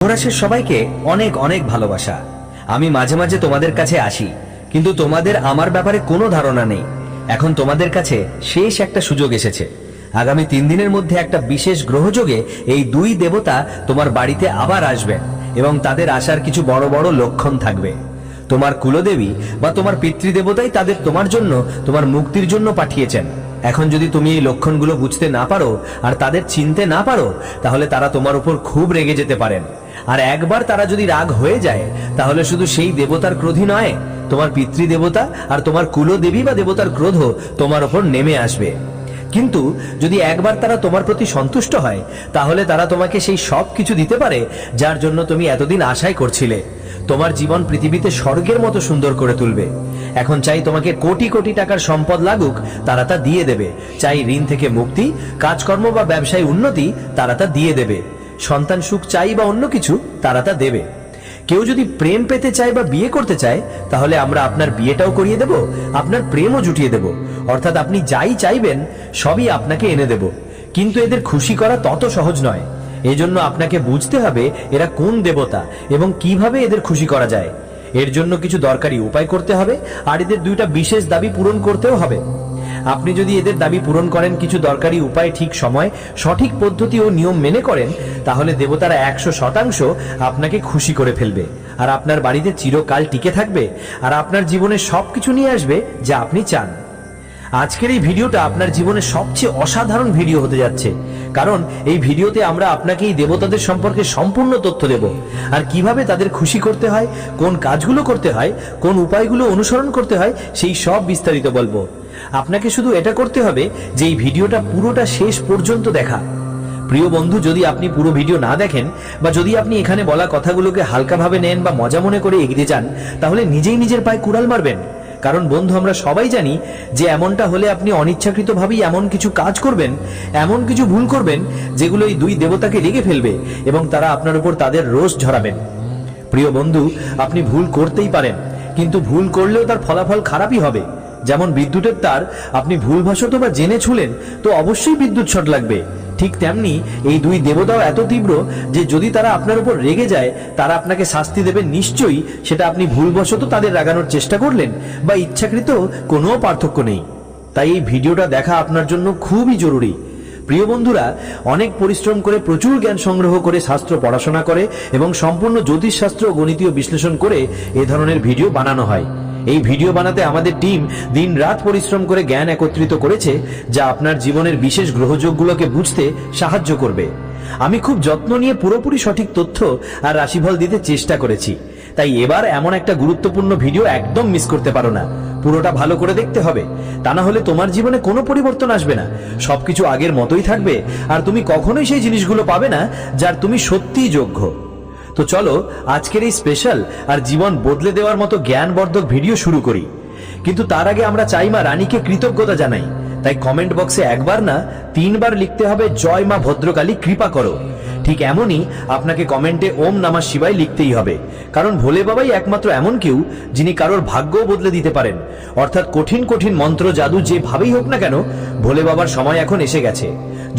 যুবরাজের সবাইকে অনেক অনেক ভালোবাসা। আমি মাঝে মাঝে তোমাদের কাছে আসি, কিন্তু তোমাদের আমার ব্যাপারে কোনো ধারণা নেই। এখন তোমাদের কাছে শেষ একটা সুযোগ এসেছে। আগামী 3 দিনের মধ্যে একটা বিশেষ গ্রহযোগে এই দুই দেবতা তোমার বাড়িতে আবার আসবেন এবং তাদের আসার কিছু বড় বড় লক্ষণ থাকবে। তোমার কুলদেবী বা তোমার পিতৃদেবতাই তাদের তোমার জন্য, তোমার মুক্তির জন্য পাঠিয়েছেন। এখন যদি তুমি এই লক্ষণগুলো বুঝতে না পারো আর তাদের চিনতে না পারো, তাহলে তারা তোমার উপর খুব রেগে যেতে পারেন। আর একবার তারা যদি রাগ হয়ে যায়, তাহলে শুধু সেই দেবতার ক্রোধই নয়, তোমার পিতৃদেবতা আর তোমার কুলদেবী বা দেবতার ক্রোধও তোমার উপর নেমে আসবে। কিন্তু যদি একবার তারা তোমার প্রতি সন্তুষ্ট হয়, তাহলে তারা তোমাকে সেই সব কিছু দিতে পারে যার জন্য তুমি এতদিন আশাই করছিলে। তোমার জীবন পৃথিবীতে স্বর্গের মতো সুন্দর করে তুলবে। এখন চাই তোমাকে কোটি কোটি টাকার সম্পদ লাগুক, তারা তা দিয়ে দেবে। চাই ঋণ থেকে মুক্তি, কাজকর্ম বা ব্যবসায় উন্নতি, তারা তা দিয়ে দেবে। সন্তান সুখ চাই বা অন্য কিছু, তারা তা দেবে। কেউ যদি প্রেম পেতে চায় বা বিয়ে করতে চায়, তাহলে আমরা আপনার বিয়েটাও করিয়ে দেব, আপনার প্রেমও জুটিয়ে দেব। অর্থাৎ আপনি যাই চাইবেন সবই আপনাকে এনে দেব। কিন্তু এদের খুশি করা তত সহজ নয়। এজন্য আপনাকে বুঝতে হবে এরা কোন দেবতা এবং কিভাবে এদের খুশি করা যায়। এর জন্য কিছু দরকারি উপায় করতে হবে, আর এদের দুইটা বিশেষ দাবি পূরণ করতেও হবে। আপনি যদি এদের দাবি পূরণ করেন, কিছু দরকারি উপায় ঠিক সময়, সঠিক পদ্ধতি ও নিয়ম মেনে করেন, তাহলে দেবতারা 100% আপনাকে খুশি করে ফেলবে আর আপনার বাড়িতে চিরকাল টিকে থাকবে আর আপনার জীবনে সবকিছু নিয়ে আসবে যা আপনি চান। আজকের এই ভিডিওটা আপনার জীবনের সবচেয়ে অসাধারণ ভিডিও হতে যাচ্ছে, কারণ এই ভিডিওতে আমরা আপনাকে এই দেবতাদের সম্পর্কে সম্পূর্ণ তথ্য দেব, আর কিভাবে তাদের খুশি করতে হয়, কোন কাজগুলো করতে হয়, কোন উপায়গুলো অনুসরণ করতে হয়, সেই সব বিস্তারিত বলবো। আপনাকে শুধু এটা করতে হবে যে এই ভিডিওটা পুরোটা শেষ পর্যন্ত দেখা। প্রিয় বন্ধু, যদি আপনি পুরো ভিডিও না দেখেন বা যদি আপনি এখানে বলা কথাগুলোকে হালকাভাবে নেন বা মজা মনে করে এগিয়ে যান, তাহলে নিজেই নিজের পায়ে কুড়াল মারবেন। কারণ বন্ধু, আমরা সবাই জানি যে এমনটা হলে আপনি অনিচ্ছাকৃতভাবেই এমন কিছু কাজ করবেন, এমন কিছু ভুল করবেন যেগুলো এই দুই দেবতাকে রেগে ফেলবে এবং তারা আপনার উপর তাদের রোষ ঝরাবেন। প্রিয় বন্ধু, আপনি ভুল করতেই পারেন, কিন্তু ভুল করলেও তার ফলাফল খারাপই হবে। যেমন বিদ্যুতের তার আপনি ভুলবশত বা জেনে ছুঁলেন, তো অবশ্যই বিদ্যুৎ শর্ট লাগবে। ঠিক তেমনি এই দুই দেবতাও এত তীব্র যে যদি তারা আপনার উপর রেগে যায়, তারা আপনাকে শাস্তি দেবে নিশ্চয়ই। সেটা আপনি ভুলবশত তাদের রাগানোর চেষ্টা করলেন বা ইচ্ছাকৃত, কোনো পার্থক্য নেই। তাই এই ভিডিওটা দেখা আপনার জন্য খুবই জরুরি। প্রিয় বন্ধুরা, অনেক পরিশ্রম করে, প্রচুর জ্ঞান সংগ্রহ করে, শাস্ত্র পড়াশোনা করে এবং সম্পূর্ণ জ্যোতিষশাস্ত্র ও গণিতীয় বিশ্লেষণ করে এ ধরনের ভিডিও বানানো হয়। এই ভিডিও বানাতে আমাদের টিম দিন রাত পরিশ্রম করে জ্ঞান একত্রিত করেছে, যা আপনার জীবনের বিশেষ গ্রহযোগগুলোকে বুঝতে সাহায্য করবে। আমি খুব যত্ন নিয়ে পুরোপুরি সঠিক তথ্য আর রাশিফল দিতে চেষ্টা করেছি। তাই এবার এমন একটা গুরুত্বপূর্ণ ভিডিও একদম মিস করতে পারো না। পুরোটা ভালো করে দেখতে হবে, তা না হলে তোমার জীবনে কোনো পরিবর্তন আসবে না। সবকিছু আগের মতোই থাকবে আর তুমি কখনোই সেই জিনিসগুলো পাবে না যার তুমি সত্যিই যোগ্য। তো চলো আজকের এই স্পেশাল আর জীবন বদলে দেওয়ার মতো জ্ঞানবর্ধক ভিডিও শুরু করি। কিন্তু তার আগে আমরা চাই মা রানীকে কৃতজ্ঞতা জানাই। তাই কমেন্ট বক্সে একবার না 3 বার লিখতে হবে, জয় মা ভদ্রকালী কৃপা করো। ঠিক এমনই আপনাকে কমেন্টে ওম নমঃ শিবায় লিখতেই হবে, কারণ ভোলে বাবাই একমাত্র এমন কেউ যিনি কারোর ভাগ্যও বদলে দিতে পারেন। অর্থাৎ কঠিন কঠিন মন্ত্র জাদু যেভাবেই হোক না কেন, ভোলে বাবার সময় এখন এসে গেছে।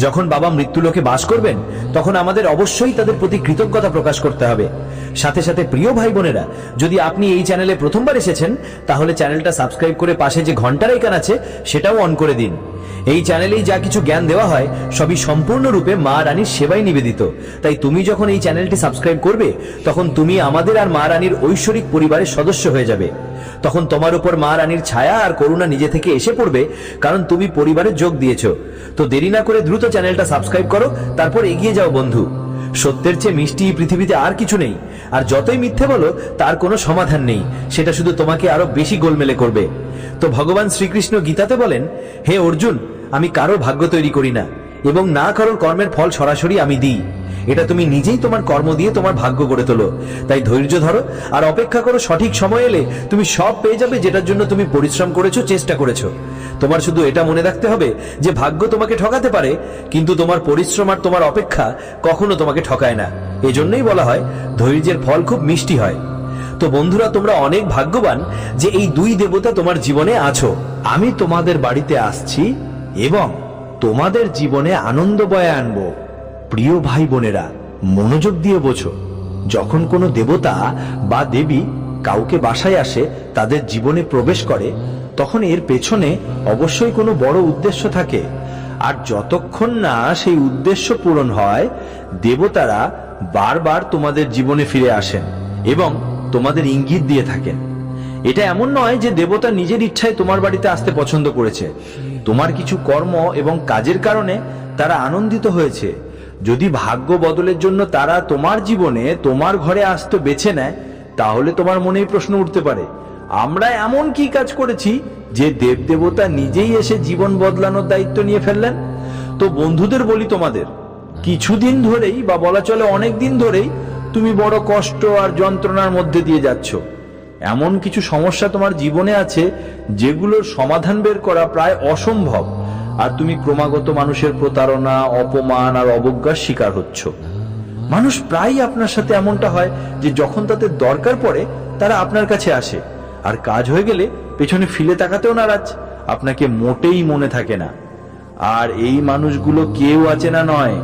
যখন বাবা মৃত্যুলোকে বাস করবেন, তখন আমাদের অবশ্যই তাদের প্রতি কৃতজ্ঞতা প্রকাশ করতে হবে। সাথে সাথে প্রিয় ভাই বোনেরা, যদি আপনি এই চ্যানেলে প্রথমবার এসেছেন, তাহলে চ্যানেলটা সাবস্ক্রাইব করে পাশে যে ঘন্টার আইকন আছে সেটাও অন করে দিন। এই চ্যানেলেই যা কিছু জ্ঞান দেওয়া হয় সবই সম্পূর্ণরূপে মা রানীর সেবায় নিবেদিত। তাই তুমি যখন এই চ্যানেলটি সাবস্ক্রাইব করবে, তখন তুমি আমাদের আর মা রানীর ঐশ্বরিক পরিবারের সদস্য হয়ে যাবে। তখন তোমার উপর মা রানীর ছায়া আর করুণা নিজে থেকে এসে পড়বে, কারণ তুমি পরিবারে যোগ দিয়েছো। তো দেরি না করে দ্রুত চ্যানেলটা সাবস্ক্রাইব করো, তারপর এগিয়ে যাও বন্ধু। সত্যের চেয়ে মিষ্টি পৃথিবীতে আর কিছু নেই, আর যতই মিথ্যে বলো তার কোনো সমাধান নেই। সেটা শুধু তোমাকে আরো বেশি গোলমেলে করবে। তো ভগবান শ্রীকৃষ্ণ গীতাতে বলেন, হে অর্জুন, আমি কারো ভাগ্য তৈরি করি না এবং না কারোর কর্মের ফল সরাসরি আমি দিই। এটা তুমি নিজেই তোমার কর্ম দিয়ে তোমার ভাগ্য গড়ে তোলো। তাই ধৈর্য ধরো আর অপেক্ষা করো, সঠিক সময় এলে তুমি সব পেয়ে যাবে যেটার জন্য তুমি পরিশ্রম করেছো, চেষ্টা করেছো। তোমার শুধু এটা মনে রাখতে হবে যে ভাগ্য তোমাকে ঠকাতে পারে, কিন্তু তোমার পরিশ্রম আর তোমার অপেক্ষা কখনো তোমাকে ঠকায় না। এজন্যই বলা হয় ধৈর্যের ফল খুব মিষ্টি হয়। তো বন্ধুরা, তোমরা অনেক ভাগ্যবান যে এই দুই দেবতা তোমার জীবনে আছো। আমি তোমাদের বাড়িতে আসছি এবং তোমাদের জীবনে আনন্দ বয়ে আনবো। প্রিয় ভাই বোনেরা, মনোযোগ দিয়ে বোঝো। যখন কোনো দেবতা বা দেবী কাউকে বাসায় আসে, তাদের জীবনে প্রবেশ করে, তখন এর পেছনে অবশ্যই কোনো বড় উদ্দেশ্য থাকে। আর যতক্ষণ না সেই উদ্দেশ্য পূরণ হয়, দেবতারা বারবার তোমাদের জীবনে ফিরে আসেন এবং তোমাদের ইঙ্গিত দিয়ে থাকেন। এটা এমন নয় যে দেবতা নিজের ইচ্ছায় তোমার বাড়িতে আসতে পছন্দ করেছে। তোমার কিছু কর্ম এবং কাজের কারণে তারা আনন্দিত হয়েছে। যদি ভাগ্য বদলের জন্য তারা তোমার জীবনে, তোমার ঘরে আসতে বেছে নেয়, তাহলে তোমার মনেই প্রশ্ন উঠতে পারে, আমরা এমন কি কাজ করেছি যে দেবদেবতা নিজেই এসে জীবন বদলানোর দায়িত্ব নিয়ে ফেললেন? তো বন্ধুদের বলি, তোমাদের কিছুদিন ধরেই, বা বলা চলে অনেক দিন ধরেই, তুমি বড় কষ্ট আর যন্ত্রণার মধ্যে দিয়ে যাচ্ছ। এমন কিছু সমস্যা তোমার জীবনে আছে যেগুলোর সমাধান বের করা প্রায় অসম্ভব, আর তুমি ক্রমাগত মানুষের প্রতারণা, অপমান আর অবজ্ঞার শিকার হচ্ছ। মানুষ প্রায়ই আপনার সাথে এমনটা হয় যে যখন তাদের দরকার পড়ে তারা আপনার কাছে আসে, আর কাজ হয়ে গেলে পেছনে ফিরে তাকাতেও নারাজ, আপনাকে মোটেই মনে থাকে না। আর এই মানুষগুলো কেউ আছে না নয়,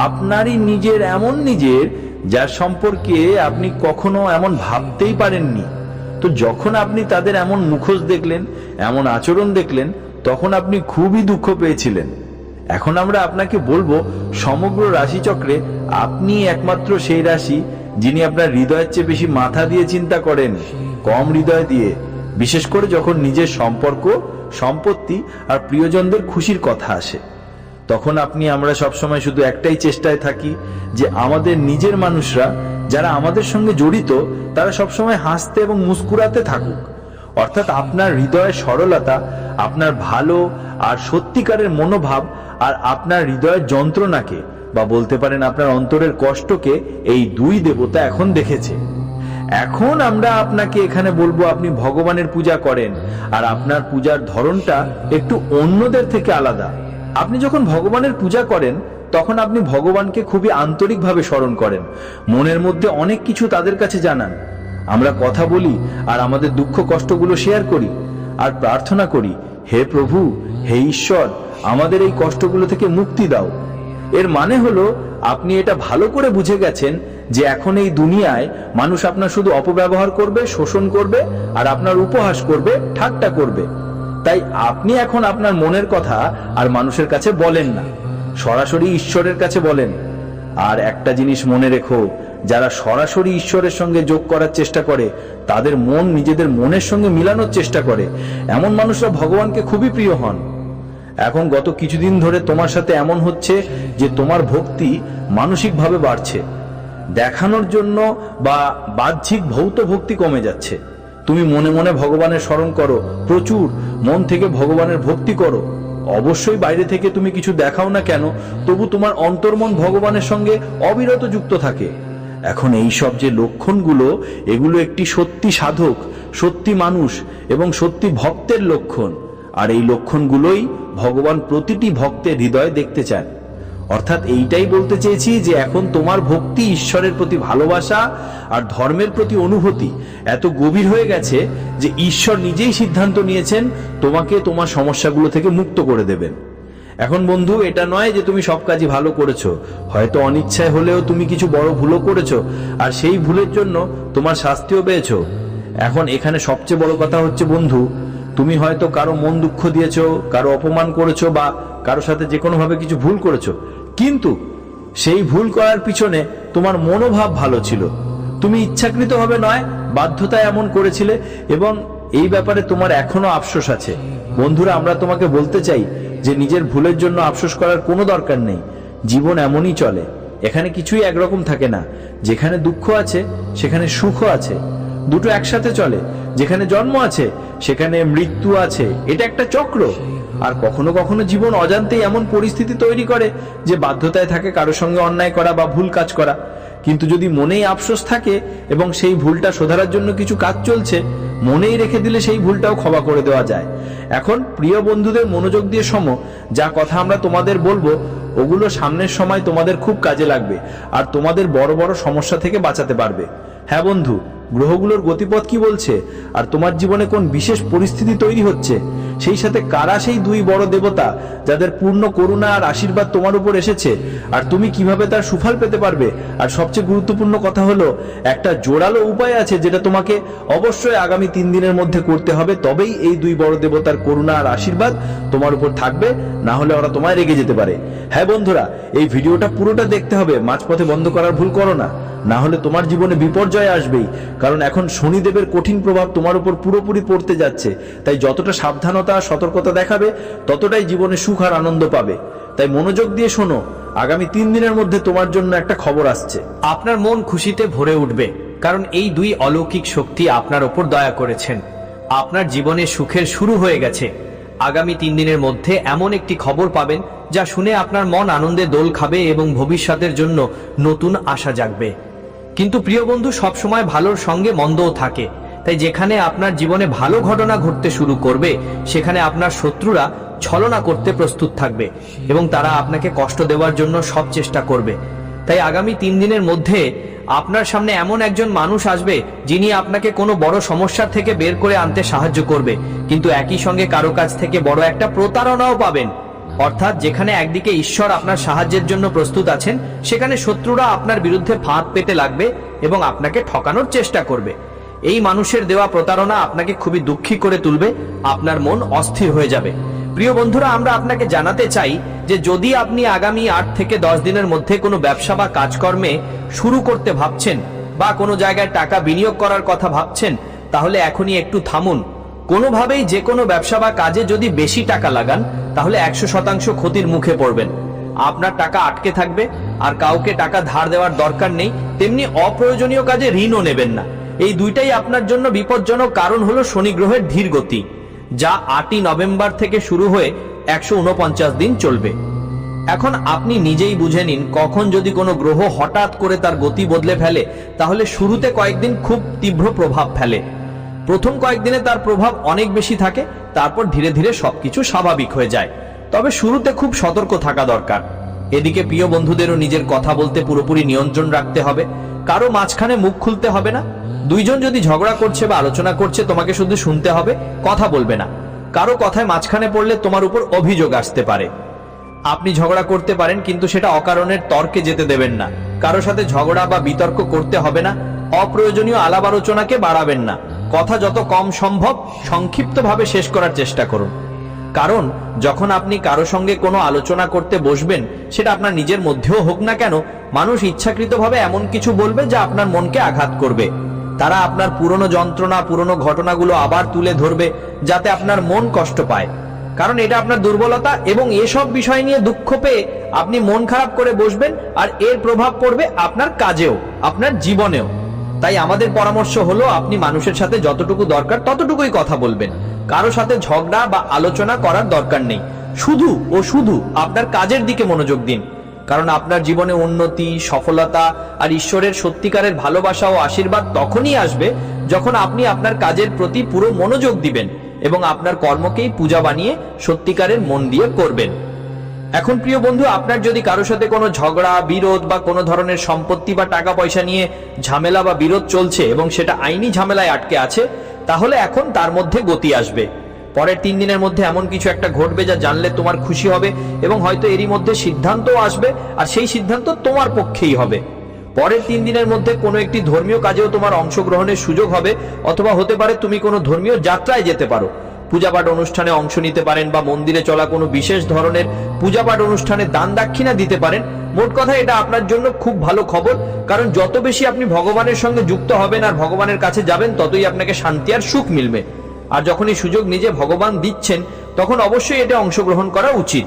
আপনারই নিজের, এমন নিজের যার সম্পর্কে আপনি কখনো এমন ভাবতেই পারেননি। তো যখন আপনি তাদের এমন মুখোশ দেখলেন, এমন আচরণ দেখলেন, তখন আপনি খুবই দুঃখ পেয়েছিলেন। এখন আমরা আপনাকে বলবো, সমগ্র রাশিচক্রে আপনি একমাত্র সেই রাশি যিনি আপনার হৃদয়ের চেয়ে বেশি মাথা দিয়ে চিন্তা করেন, কম হৃদয় দিয়ে। বিশেষ করে যখন নিজের সম্পর্ক, সম্পত্তি আর প্রিয়জনদের খুশির কথা আসে, তখন আমরা সবসময় শুধু একটাই চেষ্টায় থাকি যে আমাদের নিজের মানুষরা যারা আমাদের সঙ্গে জড়িত, তারা সবসময় হাসতে এবং মুস্কুরাতে থাকুক। অর্থাৎ আপনার হৃদয়ের সরলতা, আপনার ভালো আর সত্যিকারের মনোভাব, আর আপনার হৃদয়ের যন্ত্রণাকে, বা বলতে পারেন আপনার অন্তরের কষ্টকে, এই দুই দেবতা এখন দেখেছে। এখন আমরা আপনাকে এখানে বলবো, আপনি ভগবানের পূজা করেন, আর আপনার পূজার ধরনটা একটু অন্যদের থেকে আলাদা। আপনি যখন ভগবানের পূজা করেন, তখন আপনি ভগবানকে খুবই আন্তরিকভাবে স্মরণ করেন, মনের মধ্যে অনেক কিছু তাদের কাছে জানান। আমরা কথা বলি আর আমাদের দুঃখ কষ্টগুলো শেয়ার করি, আর প্রার্থনা করি, হে প্রভু, হে ঈশ্বর, আমাদের এই কষ্টগুলো থেকে মুক্তি দাও। এর মানে হলো, আপনি এটা ভালো করে বুঝে গেছেন যে এখন এই দুনিয়ায় মানুষ আপনার শুধু অপব্যবহার করবে, শোষণ করবে, আর আপনার উপহাস করবে, ঠাট্টা করবে। তাই আপনি এখন আপনার মনের কথা আর মানুষের কাছে বলেন না, সরাসরি ঈশ্বরের কাছে বলেন। আর একটা জিনিস মনে রেখো, যারা সরাসরি ঈশ্বরের সঙ্গে যোগ করার চেষ্টা করে, তাদের মন নিজেদের মনের সঙ্গে মিলানোর চেষ্টা করে, এমন মানুষরা ভগবানকে খুবই প্রিয় হন। এখন গত কিছুদিন ধরে তোমার সাথে এমন হচ্ছে যে তোমার ভক্তি মানসিকভাবে বাড়ছে, দেখানোর জন্য বা বাহ্যিক ভৌত ভক্তি কমে যাচ্ছে। তুমি মনে মনে ভগবানের স্মরণ করো, প্রচুর মন থেকে ভগবানের ভক্তি করো। অবশ্যই বাইরে থেকে তুমি কিছু দেখাও না কেন, তবু তোমার অন্তর্মন ভগবানের সঙ্গে অবিরত যুক্ত থাকে। এখন এই সব যে লক্ষণগুলো, এগুলো একটি সত্যি সাধক, সত্যি মানুষ এবং সত্যি ভক্তের লক্ষণ। আর এই লক্ষণগুলোই ভগবান প্রতিটি ভক্তের হৃদয়ে দেখতে চান। অর্থাৎ এইটাই বলতে চেয়েছি যে এখন তোমার ভক্তি, ঈশ্বরের প্রতি ভালোবাসা আর ধর্মের প্রতি অনুভূতি এত গভীর হয়ে গেছে যে ঈশ্বর নিজেই সিদ্ধান্ত নিয়েছেন তোমাকে তোমার সমস্যাগুলো থেকে মুক্ত করে দেবেন। এখন বন্ধু, এটা নয় যে তুমি সব কাজই ভালো করেছো, হয়তো অনিচ্ছায় হলেও তুমি কিছু বড় ভুলও করেছো, আর সেই ভুলের জন্য তোমার শাস্তিও পেয়েছো। এখন এখানে সবচেয়ে বড় কথা হচ্ছে বন্ধু, তুমি হয়তো কারো মন দুঃখ দিয়েছো, কারো অপমান করেছো, বা কারো সাথে যে কোনো ভাবে কিছু ভুল করেছো, কিন্তু সেই ভুল করার পিছনে তোমার মনোভাব ভালো ছিল। তুমি ইচ্ছাকৃতভাবে নয়, বাধ্যতায় এমন করেছিলে, এবং এই ব্যাপারে তোমার এখনো আফসোস আছে। বন্ধুরা, আমরা তোমাকে বলতে চাই যে নিজের ভুলের জন্য আফসোস করার কোনো দরকার নেই। জীবন এমনই চলে, এখানে কিছুই একরকম থাকে না। যেখানে দুঃখ আছে সেখানে সুখও আছে, দুটো একসাথে চলে। যেখানে জন্ম আছে সেখানে মৃত্যু আছে, এটা একটা চক্র। আর কখনো কখনো জীবন অজান্তেই এমন পরিস্থিতি তৈরি করে যে বাধ্যতায় থাকে কারোর সঙ্গে অন্যায় করা বা ভুল কাজ করা। কিন্তু যদি মনেই আফসোস থাকে এবং সেই ভুলটা শোধরার জন্য কিছু কাজ চলছে, মনেই রেখে দিলে সেই ভুলটাও ক্ষমা করে দেওয়া যায়। এখন প্রিয় বন্ধুদের মনোযোগ দিয়ে শোনো, যা কথা আমরা তোমাদের বলবো ওগুলো সামনের সময় তোমাদের খুব কাজে লাগবে, আর তোমাদের বড় বড় সমস্যা থেকে বাঁচাতে পারবে। হ্যাঁ বন্ধু, গ্রহগুলোর গতিপথ কি বলছে, আর তোমার জীবনে কোন বিশেষ পরিস্থিতি তৈরি হচ্ছে, সেই সাথে কারা সেই দুই বড় দেবতা যাদের পূর্ণ করুণা আর আশীর্বাদ তোমার উপর এসেছে, আর তুমি কিভাবে তার সুফল পেতে পারবে। আর সবচেয়ে গুরুত্বপূর্ণ কথা হলো, একটা জোরালো উপায় আছে যেটা তোমাকে অবশ্যই আগামী 3 দিনের মধ্যে করতে হবে, তবেই এই দুই বড় দেবতার করুণা আর আশীর্বাদ তোমার উপর থাকবে, না হলে ওরা তোমায় রেগে যেতে পারে। হ্যাঁ বন্ধুরা, এই ভিডিওটা পুরোটা দেখতে হবে, মাঝপথে বন্ধ করার ভুল করো না, না হলে তোমার জীবনে বিপর্যয় আসবেই। কারণ এখন শনিদেবের কঠিন প্রভাব তোমার উপর পুরোপুরি পড়তে যাচ্ছে, তাই যতটা সাবধানতা আর সতর্কতা দেখাবে ততটাই জীবনে সুখ আর আনন্দ পাবে। তাই মনোযোগ দিয়ে শোনো, আগামী 3 দিনের মধ্যে তোমার জন্য একটা খবর আসছে। আপনার মন খুশিতে ভরে উঠবে, কারণ এই দুই অলৌকিক শক্তি আপনার ওপর দয়া করেছেন। আপনার জীবনে সুখের শুরু হয়ে গেছে। আগামী 3 দিনের মধ্যে এমন একটি খবর পাবেন যা শুনে আপনার মন আনন্দে দোল খাবে এবং ভবিষ্যতের জন্য নতুন আশা জাগবে। কিন্তু প্রিয় বন্ধু, সবসময় ভালোর সঙ্গে মন্দও থাকে, তাই যেখানে আপনার জীবনে ভালো ঘটনা ঘটতে শুরু করবে সেখানে আপনার শত্রুরা ছলনা করতে প্রস্তুত থাকবে এবং তারা আপনাকে কষ্ট দেওয়ার জন্য সব চেষ্টা করবে। তাই আগামী 3 দিনের মধ্যে আপনার সামনে এমন একজন মানুষ আসবে যিনি আপনাকে কোনো বড় সমস্যা থেকে বের করে আনতে সাহায্য করবে, কিন্তু একই সঙ্গে কারো কাছ থেকে বড় একটা প্রতারণাও পাবেন। অর্থাৎ যেখানে একদিকে ঈশ্বর আপনার সাহায্যের জন্য প্রস্তুত আছেন, সেখানে শত্রুরা আপনার বিরুদ্ধে ফাঁদ পেতে লাগবে এবং আপনাকে ঠকানোর চেষ্টা করবে। এই মানুষের দেওয়া প্রতারণা আপনাকে খুবই দুঃখী করে তুলবে, আপনার মন অস্থির হয়ে যাবে। প্রিয় বন্ধুরা, আমরা আপনাকে জানাতে চাই যে যদি আপনি আগামী 8 থেকে 10 দিনের মধ্যে কোনো ব্যবসা বা কাজকর্মে শুরু করতে ভাবছেন বা কোনো জায়গায় টাকা বিনিয়োগ করার কথা ভাবছেন, তাহলে এখনই একটু থামুন। কোনোভাবেই যে কোনো ব্যবসা বা কাজে যদি বেশি টাকা লাগান তাহলে 100% ক্ষতির মুখে পড়বেন। আপনার টাকা আটকে থাকবে, আর কাউকে টাকা ধার দেওয়ার দরকার নেই। তেমনি অপ্রয়োজনীয় কাজে ঋণও নেবেন না। এই দুইটাই আপনার জন্য বিপজ্জনক, কারণ হলো শনি গ্রহের ধীর গতি, যা 8ই নভেম্বর থেকে শুরু হয়ে 149 দিন চলবে। এখন আপনি নিজেই বুঝে নিন, কখন যদি কোনো গ্রহ হঠাৎ করে তার গতি বদলে ফেলে তাহলে শুরুতে কয়েকদিন খুব তীব্র প্রভাব ফেলে। প্রথম কয়েকদিনে তার প্রভাব অনেক বেশি থাকে, তারপর ধীরে ধীরে সবকিছু স্বাভাবিক হয়ে যায়। তবে শুরুতে খুব সতর্ক থাকা দরকার। এদিকে প্রিয় বন্ধুদেরও নিজের কথা বলতে পুরোপুরি নিয়ন্ত্রণ রাখতে হবে। কারো মাঝখানে মুখ খুলতে হবে না। দুইজন যদি ঝগড়া করছে বা আলোচনা করছে, তোমাকে শুধু শুনতে হবে, কথা বলবে না। কারো কথায় মাঝখানে পড়লে তোমার উপর অভিযোগ আসতে পারে। আপনি ঝগড়া করতে পারেন, কিন্তু সেটা অকারণের তর্কে যেতে দেবেন না। কারো সাথে ঝগড়া বা বিতর্ক করতে হবে না। অপ্রয়োজনীয় আলাপ আলোচনাকে বাড়াবেন না। কথা যত কম সম্ভব সংক্ষিপ্তভাবে শেষ করার চেষ্টা করুন। কারণ যখন আপনি কারো সঙ্গে কোনো আলোচনা করতে বসবেন, সেটা আপনার নিজের মধ্যেও হোক না কেন, মানুষ ইচ্ছাকৃতভাবে এমন কিছু বলবে যা আপনার মনকে আঘাত করবে। তারা আপনার পুরনো যন্ত্রণা, পুরনো ঘটনাগুলো আবার তুলে ধরবে, যাতে আপনার মন কষ্ট পায়। কারণ এটা আপনার দুর্বলতা, এবং এসব বিষয় নিয়ে দুঃখ পেয়ে আপনি মন খারাপ করে বসবেন, আর এর প্রভাব পড়বে আপনার কাজেও, আপনার জীবনেও। তাই আমাদের পরামর্শ হলো, আপনি মানুষের সাথে যতটুকু দরকার ততটুকুই কথা বলবেন। কারো সাথে ঝগড়া বা আলোচনা করার দরকার নেই। শুধু ও শুধু আপনার কাজের দিকে মনোযোগ দিন। কারণ আপনার জীবনে উন্নতি, সফলতা আর ঈশ্বরের সত্যিকারের ভালোবাসা ও আশীর্বাদ তখনই আসবে যখন আপনি আপনার কাজের প্রতি পুরো মনোযোগ দিবেন এবং আপনার কর্মকেই পূজা বানিয়ে সত্যিকারের মন দিয়ে করবেন। এখন প্রিয় বন্ধু, আপনার যদি কারোর সাথে কোনো ঝগড়া, বিরোধ বা কোনো ধরনের সম্পত্তি বা টাকা পয়সা নিয়ে ঝামেলা বা বিরোধ চলছে এবং সেটা আইনি ঝামেলায় আটকে আছে, তাহলে এখন তার মধ্যে গতি আসবে। পরের 3 দিনের মধ্যে এমন কিছু একটা ঘটবে যা জানলে তোমার খুশি হবে, এবং হয়তো এরই মধ্যে সিদ্ধান্তও আসবে, আর সেই সিদ্ধান্ত তোমার পক্ষেই হবে। পরের 3 দিনের মধ্যে কোনো একটি ধর্মীয় কাজেও তোমার অংশগ্রহণের সুযোগ হবে, অথবা হতে পারে তুমি কোনো ধর্মীয় যাত্রায় যেতে পারো। পূজাপাঠ অনুষ্ঠানে অংশ নিতে পারেন, বা মন্দিরে চলা কোনো বিশেষ ধরনের পূজাপাঠ অনুষ্ঠানে দান দাক্ষিণা দিতে পারেন। মোট কথা, এটা আপনার জন্য খুব ভালো খবর, কারণ যত বেশি আপনি ভগবানের সঙ্গে যুক্ত হবেন আর ভগবানের কাছে যাবেন, ততই আপনাকে শান্তি আর সুখ মিলবে। আর যখন এই সুযোগ নিজে ভগবান দিচ্ছেন, তখন অবশ্যই এটা অংশগ্রহণ করা উচিত।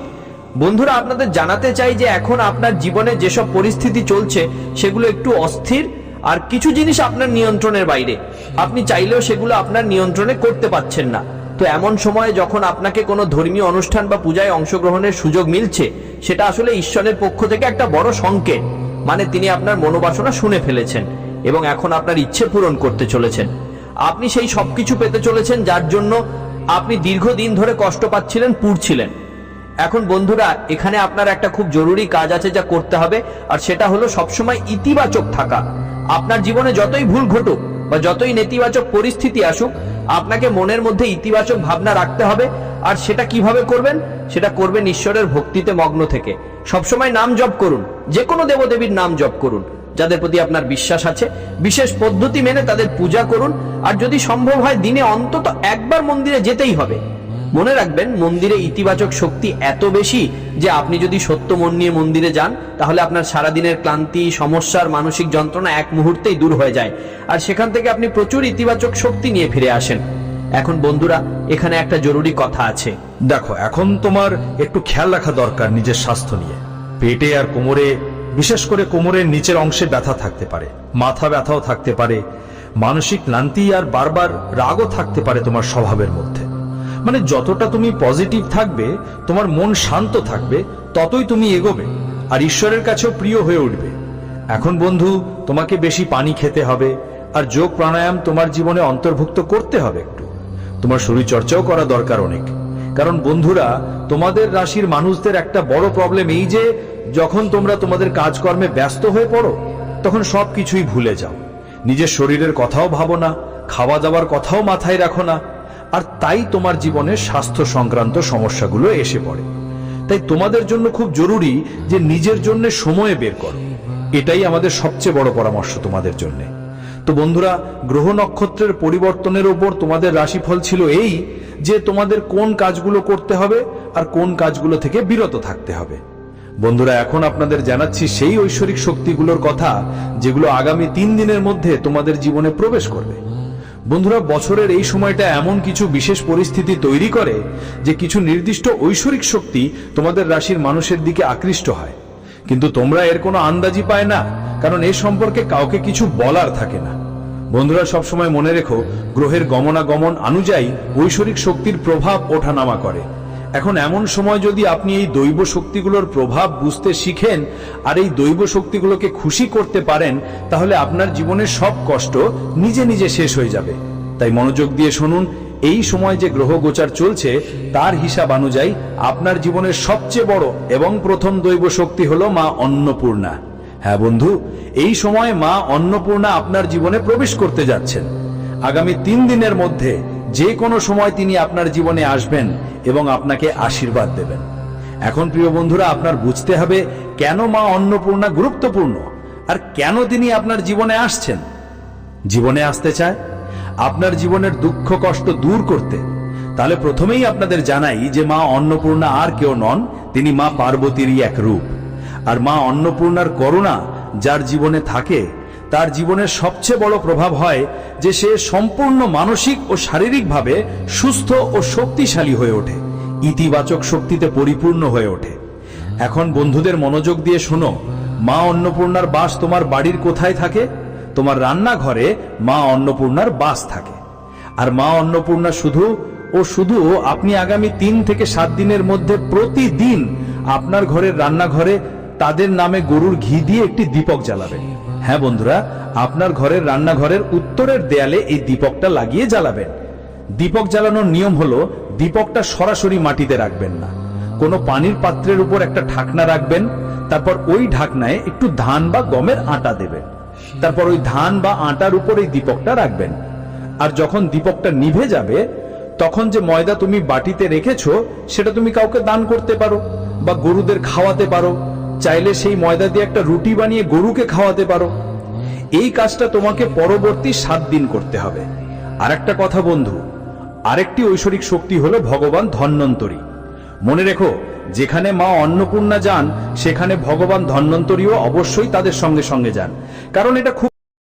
বন্ধুরা, আপনাদের জানাতে চাই যে এখন আপনার জীবনে যেসব পরিস্থিতি চলছে সেগুলো একটু অস্থির, আর কিছু জিনিস আপনার নিয়ন্ত্রণের বাইরে। আপনি চাইলেও সেগুলো আপনার নিয়ন্ত্রণে করতে পারছেন না। তো এমন সময়ে যখন আপনাকে কোনো ধর্মীয় অনুষ্ঠান বা পূজায় অংশগ্রহণের সুযোগ মিলছে, সেটা আসলে ঈশ্বরের পক্ষ থেকে একটা বড় সংকেত। মানে তিনি আপনার মনোবাসনা শুনে ফেলেছেন এবং এখন আপনার ইচ্ছে পূরণ করতে চলেছেন। আপনি সেই সবকিছু পেতে চলেছেন যার জন্য আপনি দীর্ঘদিন ধরে কষ্ট পাচ্ছিলেন, পুড়ছিলেন। এখন বন্ধুরা, এখানে আপনার একটা খুব জরুরি কাজ আছে যা করতে হবে, আর সেটা হলো সবসময় ইতিবাচক থাকা। আপনার জীবনে যতই ভুল ঘটুক বা যতই নেতিবাচক পরিস্থিতি আসুক, আপনাকে মনের মধ্যে ইতিবাচক ভাবনা রাখতে হবে আর সেটা কিভাবে করবেন? সেটা করবেন ঈশ্বরের ভক্তিতে মগ্ন থেকে। সবসময় নাম জপ করুন, যে কোনো দেবদেবীর নাম জপ করুন যাদের প্রতি আপনার বিশ্বাস আছে। বিশেষ পদ্ধতি মেনে তাদের পূজা করুন। আর যদি সম্ভব হয় দিনে অন্তত একবার মন্দিরে যেতেই হবে। মনে রাখবেন, মন্দিরে ইতিবাচক শক্তি এত বেশি যে আপনি যদি সত্য মন নিয়ে মন্দিরে যান তাহলে আপনার সারাদিনের ক্লান্তি, সমস্যার, মানসিক যন্ত্রণা এক মুহূর্তেই দূর হয়ে যায়। আর সেখান থেকে আপনি প্রচুর ইতিবাচক শক্তি নিয়ে ফিরে আসেন। এখন বন্ধুরা, এখানে একটা জরুরি কথা আছে। দেখো, এখন তোমার একটু খেয়াল রাখা দরকার নিজের স্বাস্থ্য নিয়ে। পেটে আর কোমরে, বিশেষ করে কোমরের নিচের অংশে ব্যথা থাকতে পারে, মাথা ব্যথাও থাকতে পারে, মানসিক ক্লান্তি আর বারবার রাগও থাকতে পারে তোমার স্বভাবের মধ্যে। মানে যতটা তুমি পজিটিভ থাকবে, তোমার মন শান্ত থাকবে, ততই তুমি এগোবে আর ঈশ্বরের কাছেও প্রিয় হয়ে উঠবে। এখন বন্ধু, তোমাকে বেশি পানি খেতে হবে আর যোগ প্রাণায়াম তোমার জীবনে অন্তর্ভুক্ত করতে হবে। একটু তোমার শরীর চর্চাও করা দরকার অনেক। কারণ বন্ধুরা, তোমাদের রাশির মানুষদের একটা বড় প্রবলেম এই যে যখন তোমরা তোমাদের কাজকর্মে ব্যস্ত হয়ে পড়ো তখন সবকিছুই ভুলে যাও, নিজের শরীরের কথাও ভাবো না, খাওয়া দাওয়ার কথাও মাথায় রাখো না, আর তাই তোমার জীবনে স্বাস্থ্য সংক্রান্ত সমস্যাগুলো এসে পড়ে। তাই তোমাদের জন্য খুব জরুরি যে নিজের জন্য সময় বের করো। এটাই আমাদের সবচেয়ে বড় পরামর্শ তোমাদের জন্য। তো বন্ধুরা, গ্রহ নক্ষত্রের পরিবর্তনের উপর তোমাদের রাশিফল ছিল এই যে তোমাদের কোন কাজগুলো করতে হবে আর কোন কাজগুলো থেকে বিরত থাকতে হবে। বন্ধুরা, এখন আপনাদের জানাচ্ছি সেই ঐশ্বরিক শক্তিগুলোর কথা যেগুলো আগামী 3 দিনের মধ্যে তোমাদের জীবনে প্রবেশ করবে। বন্ধুরা, বছরের এই সময়টা এমন কিছু বিশেষ পরিস্থিতি তৈরি করে যে কিছু নির্দিষ্ট ঐশ্বরিক শক্তি তোমাদের রাশির মানুষের দিকে আকৃষ্ট হয়, কিন্তু তোমরা এর কোনো আন্দাজই পায় না, কারণ এ সম্পর্কে কাউকে কিছু বলার থাকে না। বন্ধুরা, সবসময় মনে রেখো, গ্রহের গমনাগমন অনুযায়ী ঐশ্বরিক শক্তির প্রভাব ওঠানামা করে। এখন এমন সময় যদি আপনি এই দৈব শক্তিগুলোর প্রভাব বুঝতে শিখেন আর এই দৈব শক্তিগুলোকে খুশি করতে পারেন, তাহলে আপনার জীবনের সব কষ্ট নিজে নিজে শেষ হয়ে যাবে। তাই মনোযোগ দিয়ে শুনুন, এই সময় যে গ্রহ গোচার চলছে তার হিসাব অনুযায়ী আপনার জীবনের সবচেয়ে বড় এবং প্রথম দৈব শক্তি হলো মা অন্নপূর্ণা। হ্যাঁ বন্ধু, এই সময় মা অন্নপূর্ণা আপনার জীবনে প্রবেশ করতে যাচ্ছেন। আগামী 3 দিনের মধ্যে যে কোনো সময় তিনি আপনার জীবনে আসবেন এবং আপনাকে আশীর্বাদ দেবেন। এখন প্রিয় বন্ধুরা, আপনার বুঝতে হবে কেন মা অন্নপূর্ণা গুরুত্বপূর্ণ আর কেন তিনি আপনার জীবনে আসছেন। জীবনে আসতে চায় আপনার জীবনের দুঃখ কষ্ট দূর করতে। তাহলে প্রথমেই আপনাদের জানাই যে মা অন্নপূর্ণা আর কেউ নন, তিনি মা পার্বতীরই এক রূপ। আর মা অন্নপূর্ণার করুণা যার জীবনে থাকে তার জীবনের সবচেয়ে বড় প্রভাব হয় যে সে সম্পূর্ণ মানসিক ও শারীরিকভাবে সুস্থ ও শক্তিশালী হয়ে ওঠে, ইতিবাচক শক্তিতে পরিপূর্ণ হয়ে ওঠে। এখন বন্ধুদের মনোযোগ দিয়ে শোনো, মা অন্নপূর্ণার বাস তোমার বাড়ির কোথায় থাকে? তোমার রান্নাঘরে মা অন্নপূর্ণার বাস থাকে। আর মা অন্নপূর্ণা শুধু আপনি আগামী 3 থেকে 7 দিনের মধ্যে প্রতিদিন আপনার ঘরের রান্নাঘরে তাদের নামে গরুর ঘি দিয়ে একটি দীপক জ্বালাবেন। হ্যাঁ বন্ধুরা, আপনার ঘরের রান্নাঘরের উত্তরের দেয়ালে এই দীপকটা লাগিয়ে জ্বালাবেন। দীপক জ্বালানোর নিয়ম হলো, দীপকটা সরাসরি মাটিতে রাখবেন না, কোনো পানির পাত্রের উপর একটা ঢাকনা রাখবেন। তারপর ওই ঢাকনায় একটু ধান বা গমের আটা দেবেন। তারপর ওই ধান বা আটার উপর এই দীপকটা রাখবেন। আর যখন দীপকটা নিভে যাবে তখন যে ময়দা তুমি বাটিতে রেখেছো সেটা তুমি কাউকে দান করতে পারো বা গরুদের খাওয়াতে পারো। চাইলে সেই ময়দা দিয়ে একটা রুটি বানিয়ে গরুকে খাওয়াতে পারো। এই কাজটা তোমাকে পরবর্তী 7 দিন করতে হবে। আর একটা কথা বন্ধু, আরেকটি ঐশ্বরিক শক্তি হলো ভগবান ধন্বন্তরী। মনে রেখো, যেখানে মা অন্নপূর্ণা যান সেখানে ভগবান ধন্বন্তরীও অবশ্যই তাদের সঙ্গে সঙ্গে যান, কারণ এটা খুব